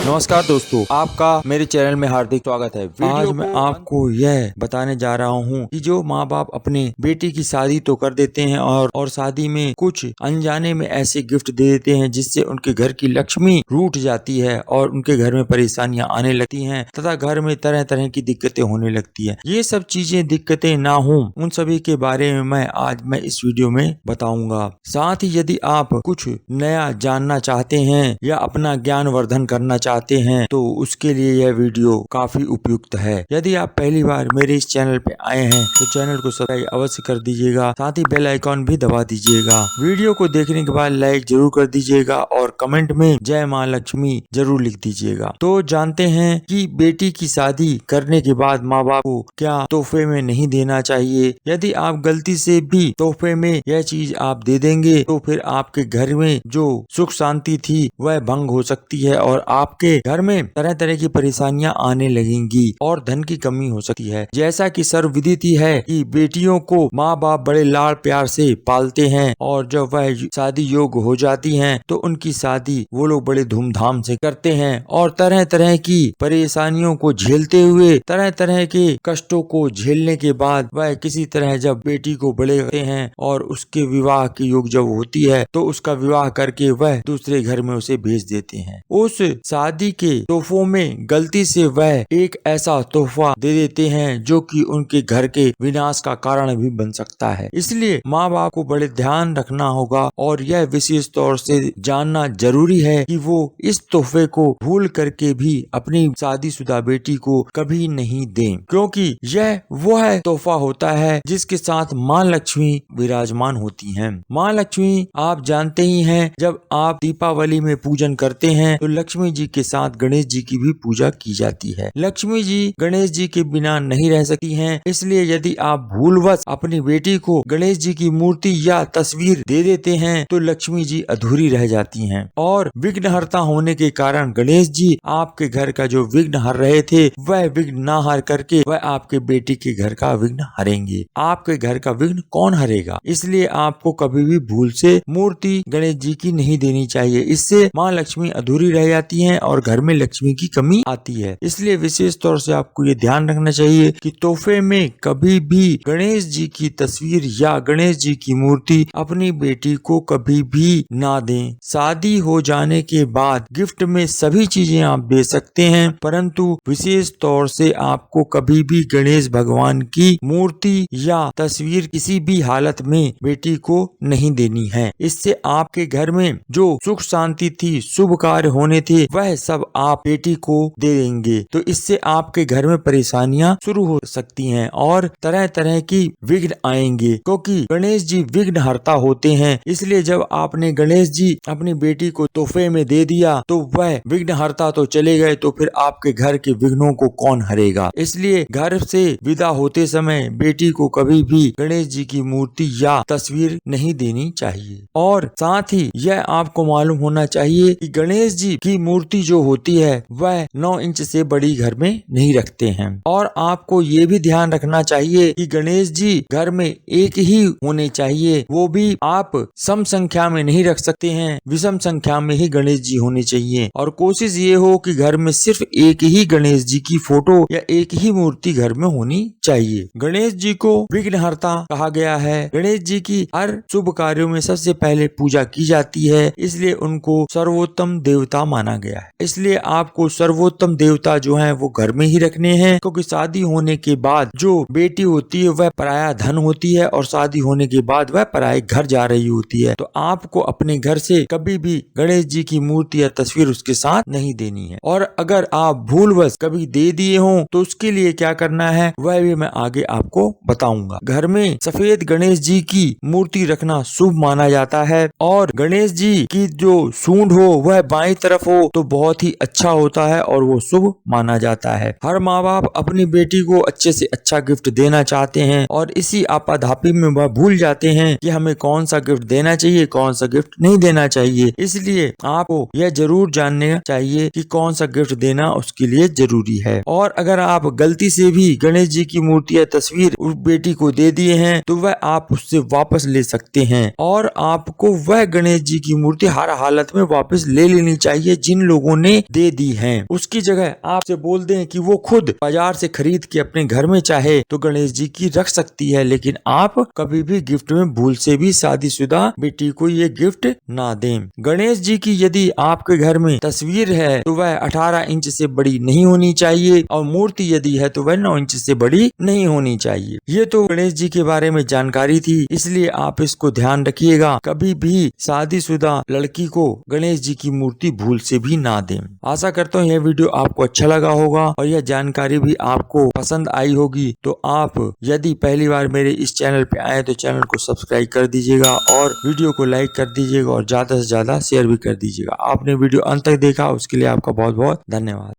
नमस्कार दोस्तों, आपका मेरे चैनल में हार्दिक स्वागत है। आज मैं आपको यह बताने जा रहा हूँ कि जो माँ बाप अपने बेटी की शादी तो कर देते हैं और शादी में कुछ अनजाने में ऐसे गिफ्ट दे देते हैं जिससे उनके घर की लक्ष्मी रूठ जाती है और उनके घर में परेशानियां आने लगती हैं तथा घर में तरह तरह की दिक्कतें होने लगती है। ये सब चीजें दिक्कतें ना हो, उन सभी के बारे में मैं इस वीडियो में बताऊंगा। साथ ही यदि आप कुछ नया जानना चाहते हैं या अपना ज्ञान वर्धन करना चाहते हैं तो उसके लिए यह वीडियो काफी उपयुक्त है। यदि आप पहली बार मेरे इस चैनल पे आए हैं तो चैनल को सब्सक्राइब अवश्य कर दीजिएगा, साथ ही बेल आइकॉन भी दबा दीजिएगा। वीडियो को देखने के बाद लाइक जरूर कर दीजिएगा और कमेंट में जय माँ लक्ष्मी जरूर लिख दीजिएगा। तो जानते हैं कि बेटी की शादी करने के बाद माँ बाप को क्या तोहफे में नहीं देना चाहिए। यदि आप गलती से भी तोहफे में यह चीज आप दे देंगे तो फिर आपके घर में जो सुख शांति थी वह भंग हो सकती है और आपके घर में तरह तरह की परेशानियां आने लगेंगी और धन की कमी हो सकती है। जैसा कि सर्वविदित है कि बेटियों को माँ बाप बड़े लाड़ प्यार से पालते हैं और जब वह शादी योग्य हो जाती हैं तो उनकी शादी वो लोग बड़े धूमधाम से करते हैं और तरह तरह की परेशानियों को झेलते हुए, तरह तरह के कष्टों को झेलने के बाद वह किसी तरह जब बेटी को बड़े करते हैं और उसके विवाह की योग जब होती है तो उसका विवाह करके वह दूसरे घर में उसे भेज देते हैं। उस शादी के तोहफों में गलती से वह एक ऐसा तोहफा दे देते हैं जो कि उनके घर के विनाश का कारण भी बन सकता है। इसलिए माँ बाप को बड़े ध्यान रखना होगा और यह विशेष तौर से जानना जरूरी है कि वो इस तोहफे को भूल करके भी अपनी शादीशुदा बेटी को कभी नहीं दें, क्योंकि यह वह तोहफा होता है जिसके साथ माँ लक्ष्मी विराजमान होती हैं। माँ लक्ष्मी आप जानते ही हैं, जब आप दीपावली में पूजन करते हैं तो लक्ष्मी जी के साथ गणेश जी की भी पूजा की जाती है। लक्ष्मी जी गणेश जी के बिना नहीं रह सकती हैं, इसलिए यदि आप भूलवश अपनी बेटी को गणेश जी की मूर्ति या तस्वीर दे देते हैं तो लक्ष्मी जी अधूरी रह जाती हैं और विघ्नहर्ता होने के कारण गणेश जी आपके घर का जो विघ्न हर रहे थे वह विघ्न ना हर करके वह आपके बेटी के घर का विघ्न हरेंगे। आपके घर का विघ्न कौन हरेगा? इसलिए आपको कभी भी भूल से मूर्ति गणेश जी की नहीं देनी चाहिए। इससे माँ लक्ष्मी अधूरी रह जाती हैं और घर में लक्ष्मी की कमी आती है। इसलिए विशेष तौर से आपको ये ध्यान रखना चाहिए कि तोहफे में कभी भी गणेश जी की तस्वीर या गणेश जी की मूर्ति अपनी बेटी को कभी भी ना दें। शादी हो जाने के बाद गिफ्ट में सभी चीजें आप दे सकते हैं, परंतु विशेष तौर से आपको कभी भी गणेश भगवान की मूर्ति या तस्वीर किसी भी हालत में बेटी को नहीं देनी है। इससे आपके घर में जो सुख शांति थी, शुभ कार्य होने थे, वह सब आप बेटी को दे देंगे। तो इससे आपके घर में परेशानियां शुरू हो सकती हैं और तरह तरह की विघ्न आएंगे, क्योंकि गणेश जी विघ्न हरता होते हैं। इसलिए जब आपने गणेश जी अपनी बेटी को तोहफे में दे दिया तो वह विघ्न हरता तो चले गए, तो फिर आपके घर के विघ्नों को कौन हरेगा? इसलिए घर से विदा होते समय बेटी को कभी भी गणेश जी की मूर्ति या तस्वीर नहीं देनी चाहिए। और साथ ही यह आपको मालूम होना चाहिए कि गणेश जी की मूर्ति जो होती है वह 9 इंच से बड़ी घर में नहीं रखते हैं और आपको ये भी ध्यान रखना चाहिए कि गणेश जी घर में एक ही होने चाहिए, वो भी आप सम संख्या में नहीं रख सकते हैं, विषम संख्या में ही गणेश जी होने चाहिए। और कोशिश ये हो कि घर में सिर्फ एक ही गणेश जी की फोटो या एक ही मूर्ति घर में होनी चाहिए। गणेश जी को विघ्नहर्ता कहा गया है। गणेश जी की हर शुभ कार्यों में सबसे पहले पूजा की जाती है, इसलिए उनको सर्वोत्तम देवता माना गया है। इसलिए आपको सर्वोत्तम देवता जो है वो घर में ही रखने हैं, क्योंकि शादी होने के बाद जो बेटी होती है वह पराया धन होती है और शादी होने के बाद वह पराये घर जा रही होती है। तो आपको अपने घर से कभी भी गणेश जी की मूर्ति या तस्वीर उसके साथ नहीं देनी है। और अगर आप भूलवश कभी दे दिए हों तो उसके लिए क्या करना है वह भी मैं आगे आपको बताऊंगा। घर में सफेद गणेश जी की मूर्ति रखना शुभ माना जाता है और गणेश जी की जो सूंड हो वह बाईं तरफ हो तो बहुत ही अच्छा होता है और वो शुभ माना जाता है। हर माँ बाप अपनी बेटी को अच्छे से अच्छा गिफ्ट देना चाहते हैं और इसी आपाधापी में वह भूल जाते हैं कि हमें कौन सा गिफ्ट देना चाहिए, कौन सा गिफ्ट नहीं देना चाहिए। इसलिए आपको यह जरूर जानना चाहिए कि कौन सा गिफ्ट देना उसके लिए जरूरी है। और अगर आप गलती से भी गणेश जी की मूर्ति या तस्वीर उस बेटी को दे दिए हैं तो वह आप उससे वापस ले सकते हैं और आपको वह गणेश जी की मूर्ति हर हालत में वापस ले लेनी चाहिए जिन लोगों उन्होंने दे दी है। उसकी जगह आपसे बोल दें कि वो खुद बाजार से खरीद के अपने घर में चाहे तो गणेश जी की रख सकती है, लेकिन आप कभी भी गिफ्ट में भूल से भी शादीशुदा बेटी को ये गिफ्ट ना दें। गणेश जी की यदि आपके घर में तस्वीर है तो वह 18 इंच से बड़ी नहीं होनी चाहिए और मूर्ति यदि है तो वह 9 इंच से बड़ी नहीं होनी चाहिए। ये तो गणेश जी के बारे में जानकारी थी, इसलिए आप इसको ध्यान रखिएगा, कभी भी शादीशुदा लड़की को गणेश जी की मूर्ति भूल से भी ना दें। आशा करता हूँ यह वीडियो आपको अच्छा लगा होगा और यह जानकारी भी आपको पसंद आई होगी। तो आप यदि पहली बार मेरे इस चैनल पे आए तो चैनल को सब्सक्राइब कर दीजिएगा और वीडियो को लाइक कर दीजिएगा और ज्यादा से ज्यादा शेयर भी कर दीजिएगा। आपने वीडियो अंत तक देखा उसके लिए आपका बहुत बहुत धन्यवाद।